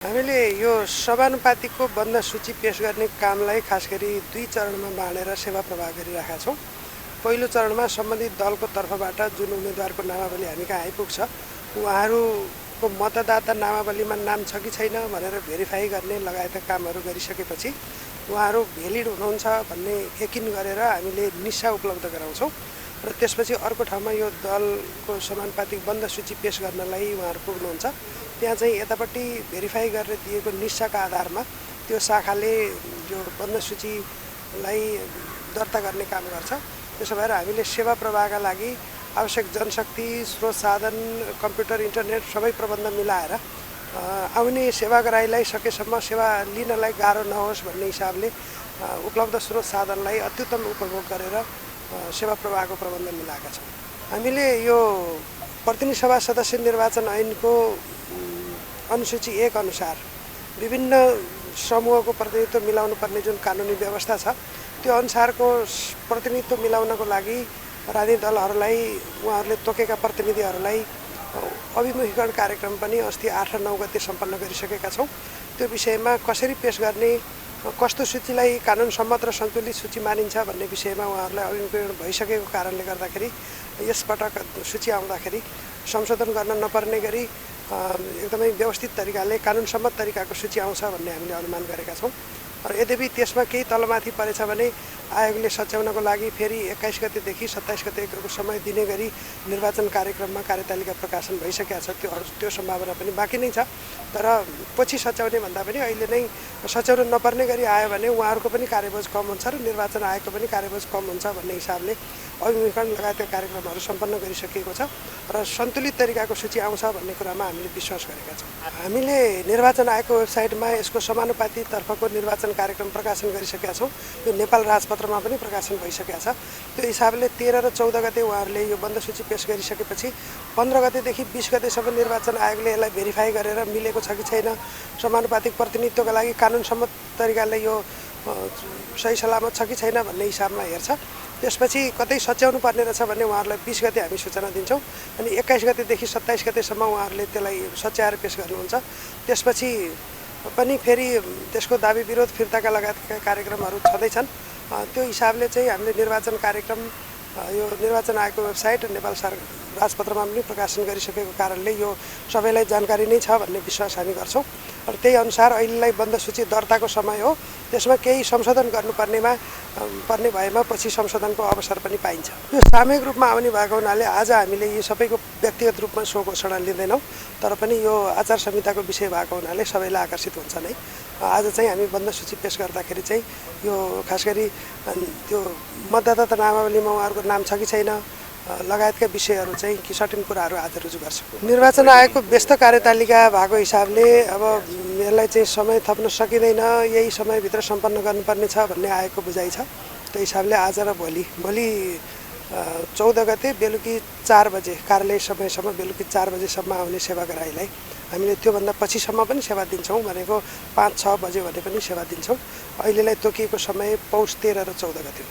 हामीले यो समानुपातिकको बन्द सूची पेश गर्ने कामलाई खास गरी दुई चरणमा बाँडेर सेवा प्रवाह गरिरहेका छौँ। पहिलो चरणमा सम्बन्धित दलको तर्फबाट जुन उम्मेदवारको नामावली हामी कहाँ आइपुग्छ उहाँहरूको मतदाता नामावलीमा नाम छ कि छैन भनेर भेरिफाई गर्ने लगायतका कामहरू गरिसकेपछि उहाँहरू भ्यालिड हुनुहुन्छ भन्ने यकिन गरेर हामीले निशा उपलब्ध गराउँछौँ र त्यसपछि अर्को ठाउँमा यो दलको समानुपातिक बन्द सूची पेश गर्नलाई उहाँहरू पुग्नुहुन्छ। त्यहाँ चाहिँ यतापट्टि भेरिफाई गरेर दिएको निशाका आधारमा त्यो शाखाले यो बन्द सूचीलाई दर्ता गर्ने काम गर्छ। त्यसो भएर हामीले सेवा प्रवाहका लागि आवश्यक जनशक्ति, स्रोत साधन, कम्प्युटर, इन्टरनेट सबै प्रबन्ध मिलाएर आउने सेवाग्राहीलाई सकेसम्म सेवा लिनलाई गाह्रो नहोस् भन्ने हिसाबले उपलब्ध स्रोत साधनलाई अत्युत्तम उपभोग गरेर सेवा प्रवाहको प्रबन्ध मिलाएका छौँ। हामीले यो प्रतिनिधि सभा सदस्य निर्वाचन ऐनको अनुसूची 1 अनुसार विभिन्न समूहको प्रतिनिधित्व मिलाउनु पर्ने जुन कानुनी व्यवस्था छ त्यो अनुसारको प्रतिनिधित्व मिलाउनको लागि राजनीतिक दलहरूलाई उहाँहरूले तोकेका प्रतिनिधिहरूलाई अभिमुखीकरण कार्यक्रम पनि अस्ति 8 र 9 गते सम्पन्न गरिसकेका छौँ। त्यो विषयमा कसरी पेश गर्ने, कस्तो सूचीलाई कानुन सम्मत र सन्तुलित सूची मानिन्छ भन्ने विषयमा उहाँहरूलाई अभिमुखीकरण भइसकेको कारणले गर्दाखेरि यसपटक सूची आउँदाखेरि संशोधन गर्न नपर्ने गरी एकदमै व्यवस्थित तरिकाले कानुन सम्मत तरिकाको सूची आउँछ भन्ने हामीले अनुमान गरेका छौँ। र यद्यपि त्यसमा केही तलमाथि परेछ भने आयोगले सच्याउनको लागि फेरि 21 गतेदेखि 27 गतेको समय दिने गरी निर्वाचन कार्यक्रममा कार्यतालिका प्रकाशन भइसकेको छ। त्यो सम्भावना पनि बाँकी नै छ। तर पछि सच्याउने भन्दा पनि अहिले नै सच्याउन नपर्ने गरी आयो भने उहाँहरूको पनि कार्यबोझ कम हुन्छ र निर्वाचन आयोगको पनि कार्यबोझ कम हुन्छ भन्ने हिसाबले अभिमुखीकरण लगायतका कार्यक्रमहरू सम्पन्न गरिसकिएको छ र सन्तुलित तरिकाको सूची आउँछ भन्ने कुरामा हामीले विश्वास गरेका छौँ। हामीले निर्वाचन आयोगको वेबसाइटमा यसको समानुपातितर्फको निर्वाचन कार्यक्रम प्रकाशन गरिसकेका छौँ। यो नेपाल राजपत्रमा पनि प्रकाशन भइसकेको छ। त्यो हिसाबले 13 र 14 गते उहाँहरूले यो बन्द सूची पेश गरिसकेपछि 15 गतेदेखि 20 गतेसम्म निर्वाचन आयोगले यसलाई भेरिफाई गरेर मिलेको छ कि छैन, समानुपातिक प्रतिनिधित्वका लागि कानुन सम्मत तरिकाले यो सही सलामत छ कि छैन भन्ने हिसाबमा हेर्छ। त्यसपछि कतै सच्याउनु पर्ने रहेछ भने उहाँहरूलाई 20 गते हामी सूचना दिन्छौँ अनि 21 गतेदेखि 27 गतेसम्म उहाँहरूले त्यसलाई सच्याएर पेश गर्नुहुन्छ। त्यसपछि पनि फेरि त्यसको दाबी विरोध फिर्ताका लगायतका कार्यक्रमहरू छँदैछन्। त्यो हिसाबले चाहिँ हामीले निर्वाचन कार्यक्रम यो निर्वाचन आयोगको वेबसाइट नेपाल राजपत्रमा पनि प्रकाशन गरिसकेको कारणले यो सबैलाई जानकारी नै छ भन्ने विश्वास हामी गर्छौँ। र त्यही अनुसार अहिलेलाई बन्द सूची दर्ताको समय हो। त्यसमा केही संशोधन पर्ने भएमा पछि संशोधनको अवसर पनि पाइन्छ। यो सामूहिक रूपमा आउने भएको हुनाले आज हामीले यो सबैको व्यक्तिगत रूपमा सो घोषणा लिँदैनौँ। तर पनि यो आचार संहिताको विषय भएको हुनाले सबैलाई आकर्षित हुन्छ नै। आज चाहिँ हामी बन्द सूची पेश गर्दाखेरि चाहिँ यो खास गरी त्यो मतदाता नामावलीमा उहाँहरूको नाम छ कि छैन लगायतका विषयहरू चाहिँ कि सर्टेन कुराहरू आज रुजु गर्छौँ। निर्वाचन आयोगको व्यस्त कार्यतालिका भएको हिसाबले अब यसलाई चाहिँ समय थप्न सकिँदैन, यही समयभित्र सम्पन्न गर्नुपर्ने छ भन्ने आयोगको बुझाइ छ। त्यो हिसाबले आज र भोलि 14 गते बेलुकी 4 बजे कार्यालय समयसम्म बेलुकी 4 बजेसम्म आउने सेवाग्राहीलाई हामीले त्योभन्दा पछिसम्म पनि सेवा दिन्छौँ भनेको 5-6 बजे भने पनि सेवा दिन्छौँ। अहिलेलाई तोकिएको समय पौष 13 र 14 गते हो।